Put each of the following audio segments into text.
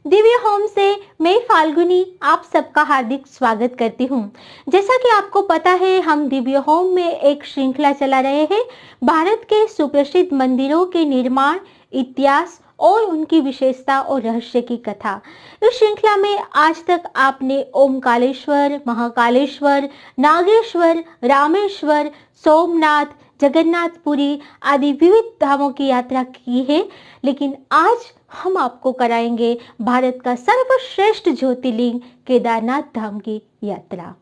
Divya home से मैं फाल्गुनी आप सबका हार्दिक स्वागत करती हूँ। जैसा कि आपको पता है, हम दिव्य होम में एक श्रृंखला चला रहे हैं भारत के सुप्रसिद्ध मंदिरों के निर्माण, इतिहास और उनकी विशेषता और रहस्य की कथा। इस श्रृंखला में आज तक आपने ओमकालेश्वर, महाकालेश्वर, नागेश्वर, रामेश्वर, सोमनाथ, जगन्नाथपुरी आदि विविध धामों की यात्रा की है, लेकिन आज हम आपको कराएंगे भारत का सर्वश्रेष्ठ ज्योतिर्लिंग केदारनाथ धाम की यात्रा।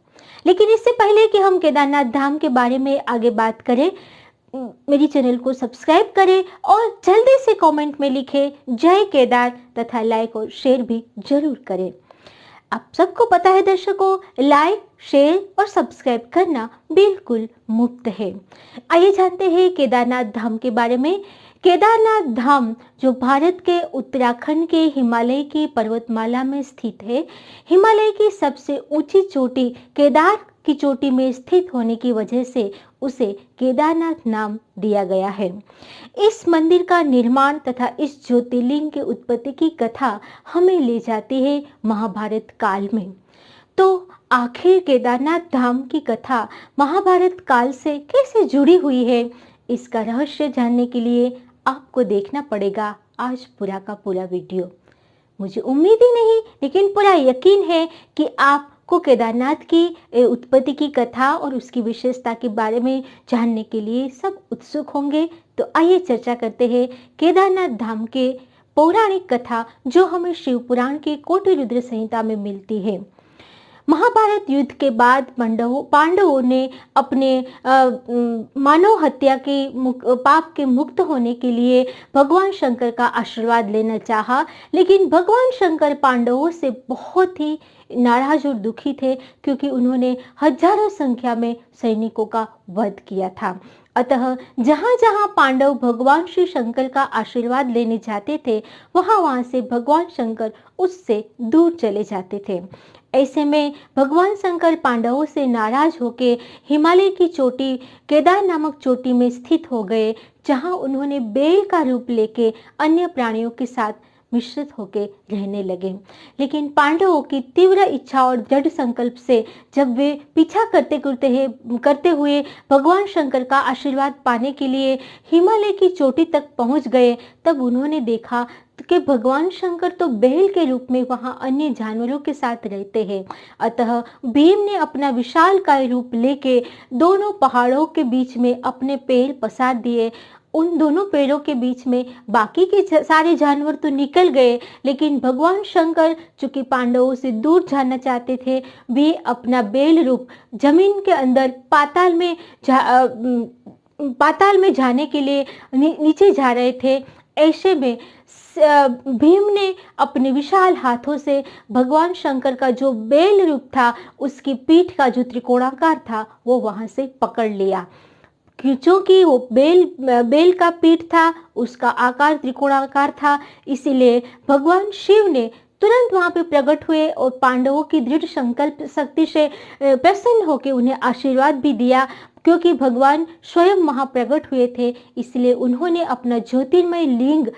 लेकिन इससे पहले कि हम केदारनाथ धाम के बारे में आगे बात करें, मेरी चैनल को सब्सक्राइब करें और जल्दी से कमेंट में लिखें जय केदार तथा लाइक और शेयर भी जरूर करें। आप सबको पता है दर्शकों, लाइक, शेयर और सब्सक्राइब करना बिल्कुल मुफ्त है। आइए जानते हैं केदारनाथ धाम के बारे में। केदारनाथ धाम जो भारत के उत्तराखंड के हिमालय की पर्वतमाला में स्थित है, हिमालय की सबसे ऊंची चोटी केदार की चोटी में स्थित होने की वजह से उसे केदारनाथ नाम दिया गया है। इस मंदिर का निर्माण तथा इस ज्योतिर्लिंग के उत्पत्ति की कथा हमें ले जाती है महाभारत काल में। तो आखिर केदारनाथ धाम की कथा महाभारत काल से कैसे जुड़ी हुई है, इसका रहस्य जानने के लिए आपको देखना पड़ेगा आज पूरा का पूरा वीडियो। मुझे उम्मीद ही नहीं लेकिन पूरा यकीन है कि आपको केदारनाथ की उत्पत्ति की कथा और उसकी विशेषता के बारे में जानने के लिए सब उत्सुक होंगे। तो आइए चर्चा करते हैं केदारनाथ धाम के पौराणिक कथा जो हमें शिव पुराण के कोटि रुद्र संहिता में मिलती है। महाभारत युद्ध के बाद पांडवों ने अपने मानव हत्या के पाप के मुक्त होने के लिए भगवान शंकर का आशीर्वाद लेना चाहा, लेकिन भगवान शंकर पांडवों से बहुत ही नाराज और दुखी थे क्योंकि उन्होंने हजारों संख्या में सैनिकों का वध किया था। अतः जहां जहां पांडव भगवान श्री शंकर का आशीर्वाद लेने जाते थे, वहां से भगवान शंकर उससे दूर चले जाते थे। ऐसे में भगवान शंकर पांडवों से नाराज होकर हिमालय की चोटी केदार नामक चोटी में स्थित हो गए, जहां उन्होंने बेल का रूप लेके अन्य प्राणियों के साथ मिश्रित होकर रहने लगे। लेकिन पांडवों की तीव्र इच्छा और दृढ़ संकल्प से जब वे पीछा करते हुए भगवान शंकर का आशीर्वाद पाने के लिए हिमालय की चोटी तक पहुंच गए, तब उन्होंने देखा कि भगवान शंकर तो बैल के रूप में वहां अन्य जानवरों के साथ रहते हैं। अतः भीम ने अपना विशालकाय रूप लेके दोनों पहाड़ों के बीच में अपने पैर पसार दिए। उन दोनों पैरों के बीच में बाकी के सारे जानवर तो निकल गए, लेकिन भगवान शंकर चूंकि पांडवों से दूर जाना चाहते थे, वे अपना बैल रूप जमीन के अंदर पाताल में जाने के लिए नीचे जा रहे थे। ऐसे में भीम ने अपने विशाल हाथों से भगवान शंकर का जो बैल रूप था, उसकी पीठ का जो त्रिकोणाकार था, वो वहां से पकड़ लिया। क्योंकि वो बेल का पीठ था, उसका आकार त्रिकोणाकार था, इसीलिए भगवान शिव ने तुरंत वहां पे प्रकट हुए और पांडवों की दृढ़ संकल्प शक्ति से प्रसन्न होकर उन्हें आशीर्वाद भी दिया। क्योंकि भगवान स्वयं वहां प्रकट हुए थे, इसलिए उन्होंने अपना ज्योतिर्मय लिंग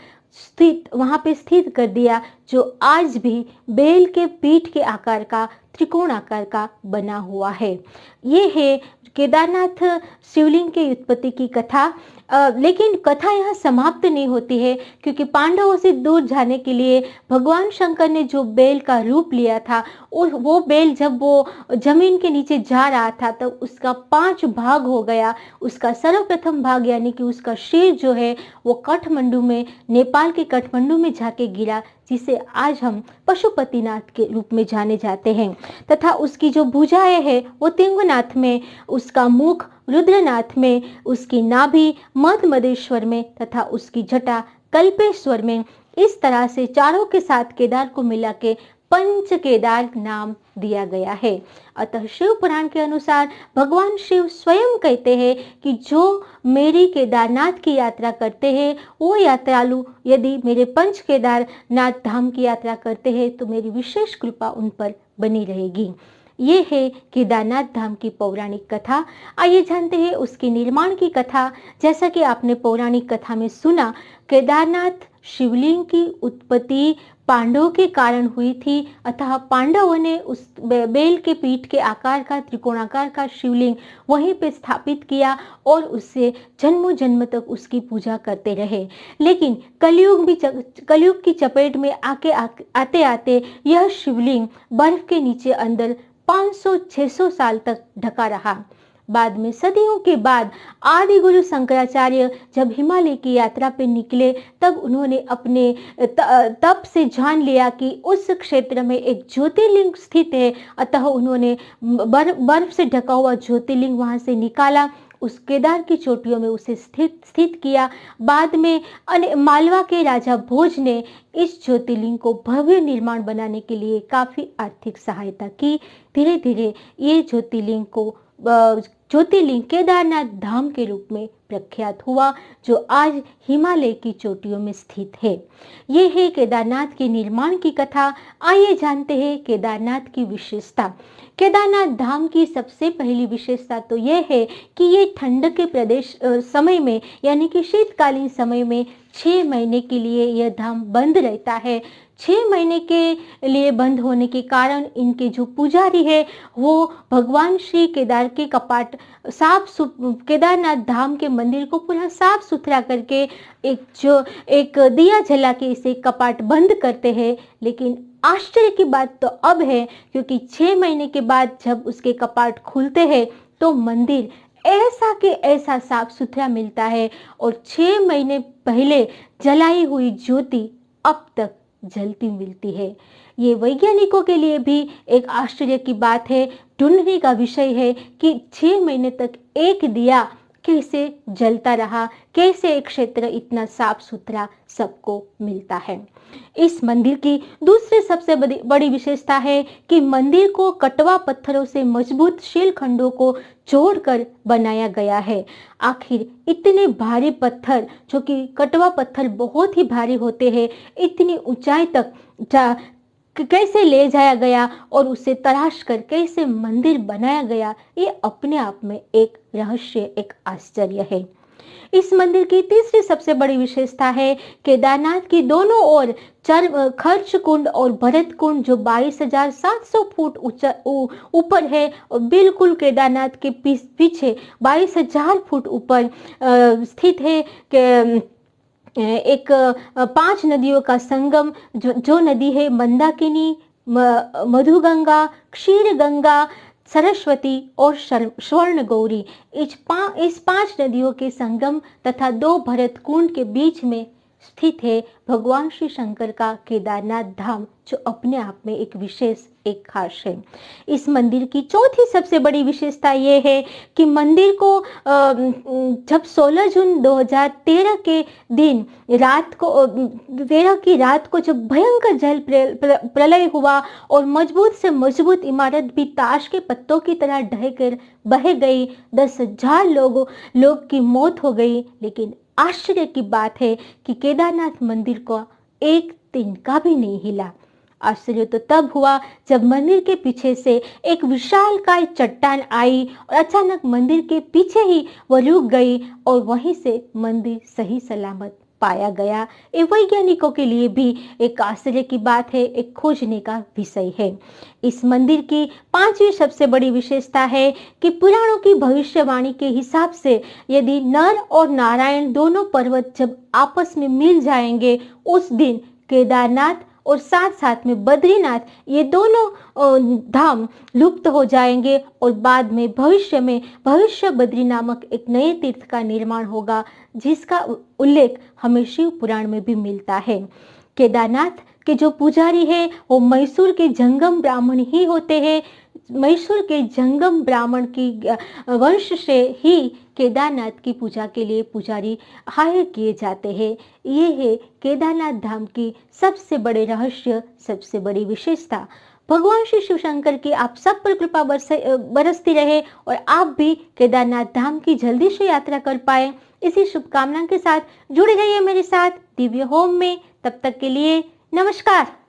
वहां पे स्थित कर दिया, जो आज भी बेल के पीठ के आकार का त्रिकोण आकार का बना हुआ है। ये है केदारनाथ शिवलिंग के उत्पत्ति की कथा। लेकिन कथा यहाँ समाप्त नहीं होती है, क्योंकि पांडवों से दूर जाने के लिए भगवान शंकर ने जो बैल का रूप लिया था, वो बैल जब वो जमीन के नीचे जा रहा था तब तो उसका 5 भाग हो गया। उसका सर्वप्रथम भाग यानी कि उसका सिर जो है वो काठमांडू में, नेपाल के काठमांडू में जाके गिरा, जिसे आज हम पशुपतिनाथ के रूप में जाने जाते हैं। तथा उसकी जो भुजाएं है वो तिंगनाथ में, उसका मुख रुद्रनाथ में, उसकी नाभि मधेश्वर में तथा उसकी जटा कल्पेश्वर में। इस तरह से चारों के साथ केदार को मिला के पंच केदार नाम दिया गया है। अतः शिव पुराण के अनुसार भगवान शिव स्वयं कहते हैं कि जो मेरी केदारनाथ की यात्रा करते हैं, वो यात्रालु यदि मेरे पंच केदारनाथ धाम की यात्रा करते हैं तो मेरी विशेष कृपा उन पर बनी रहेगी। ये है केदारनाथ धाम की पौराणिक कथा। आइए जानते हैं उसके निर्माण की कथा। जैसा कि आपने पौराणिक कथा में सुना, केदारनाथ शिवलिंग की उत्पत्ति पांडवों के कारण हुई थी। अतः पांडवों ने उस बेल के पीठ के आकार का त्रिकोणाकार का शिवलिंग वहीं पे स्थापित किया और उससे जन्मों जन्म तक उसकी पूजा करते रहे। लेकिन कलयुग की चपेट में आते आते यह शिवलिंग बर्फ के नीचे अंदर 500-600 साल तक ढका रहा। बाद में सदियों के बाद आदि गुरु शंकराचार्य जब हिमालय की यात्रा पे निकले, तब उन्होंने अपने तप से जान लिया कि उस क्षेत्र में एक ज्योतिर्लिंग स्थित है। अतः उन्होंने बर्फ से ढका हुआ ज्योतिर्लिंग वहां से निकाला, उस केदार की चोटियों में उसे स्थित किया। बाद में मालवा के राजा भोज ने इस ज्योतिर्लिंग को भव्य निर्माण बनाने के लिए काफी आर्थिक सहायता की। धीरे धीरे ये ज्योतिर्लिंग केदारनाथ धाम के रूप में प्रख्यात हुआ, जो आज हिमालय की चोटियों में स्थित है। ये है केदारनाथ के निर्माण की कथा। आइए जानते हैं केदारनाथ की विशेषता। केदारनाथ धाम की सबसे पहली विशेषता तो यह है कि ये ठंड के समय में यानी कि शीतकालीन समय में 6 महीने के लिए यह धाम बंद रहता है। 6 महीने के लिए बंद होने के कारण इनके जो पुजारी है वो भगवान श्री केदार के कपाट केदारनाथ धाम के मंदिर को पूरा साफ सुथरा करके एक दिया जला के इसे कपाट बंद करते हैं। लेकिन आश्चर्य की बात तो अब है, क्योंकि 6 महीने के बाद जब उसके कपाट खुलते हैं तो मंदिर ऐसा के ऐसा साफ सुथरा मिलता है और 6 महीने पहले जलाई हुई ज्योति अब तक जलती मिलती है। ये वैज्ञानिकों के लिए भी एक आश्चर्य की बात है, ढूंढने का विषय है कि 6 महीने तक एक दिया कैसे जलता रहा, कैसे एक क्षेत्र इतना साफ सुथरा सबको मिलता है। इस मंदिर की दूसरी सबसे बड़ी विशेषता है कि मंदिर को कटवा पत्थरों से मजबूत शिलखंडों को जोड़कर बनाया गया है। आखिर इतने भारी पत्थर, जो कि कटवा पत्थर बहुत ही भारी होते हैं, इतनी ऊंचाई तक कैसे ले जाया गया और उसे तराश कर कैसे मंदिर बनाया गया, ये अपने आप में एक रहस्य, एक आश्चर्य है। इस मंदिर की तीसरी सबसे बड़ी विशेषता है केदारनाथ की दोनों ओर खर्च कुंड और भरत कुंड, जो 22,700 फुट ऊपर है और बिल्कुल केदारनाथ के पीछे 22,000 फुट ऊपर स्थित है। एक 5 नदियों का संगम, जो नदी है मंदाकिनी, मधुगंगा, क्षीर गंगा, सरस्वती और स्वर्ण गौरी, इस 5 नदियों के संगम तथा 2 भरत कुंड के बीच में स्थित है भगवान श्री शंकर का केदारनाथ धाम, जो अपने आप में एक विशेष, एक खास है। इस मंदिर की चौथी सबसे बड़ी विशेषता ये है कि मंदिर को जब 16 जून 2013 के दिन रात को जब भयंकर जल प्रलय हुआ और मजबूत से मजबूत इमारत भी ताश के पत्तों की तरह ढहकर बह गई, 10,000 लोग की मौत हो गई। लेकिन आश्चर्य की बात है कि केदारनाथ मंदिर को एक तिनका भी नहीं हिला। आश्चर्य तो तब हुआ जब मंदिर के पीछे से एक विशालकाय चट्टान आई और अचानक मंदिर के पीछे ही वो रुक गई और वहीं से मंदिर सही सलामत पाया गया। ये वैज्ञानिकों के लिए भी एक आश्चर्य की बात है, एक खोजने का विषय है। इस मंदिर की 5वीं सबसे बड़ी विशेषता है कि पुराणों की भविष्यवाणी के हिसाब से यदि नर और नारायण दोनों पर्वत जब आपस में मिल जाएंगे, उस दिन केदारनाथ और साथ साथ में बद्रीनाथ, ये दोनों धाम लुप्त हो जाएंगे और बाद में भविष्य बद्री नामक एक नए तीर्थ का निर्माण होगा, जिसका उल्लेख हमें शिव पुराण में भी मिलता है। केदारनाथ के जो पुजारी है वो मैसूर के जंगम ब्राह्मण ही होते हैं। मैसूर के जंगम ब्राह्मण की वंश से ही केदारनाथ की पूजा के लिए पुजारी हायर किए जाते हैं। ये है केदारनाथ धाम की सबसे बड़े रहस्य, सबसे बड़ी विशेषता। भगवान श्री शिव शंकर की आप सब पर कृपा बरसती रहे और आप भी केदारनाथ धाम की जल्दी से यात्रा कर पाए, इसी शुभकामना के साथ जुड़े रहिए मेरे साथ दिव्य होम में। तब तक के लिए नमस्कार।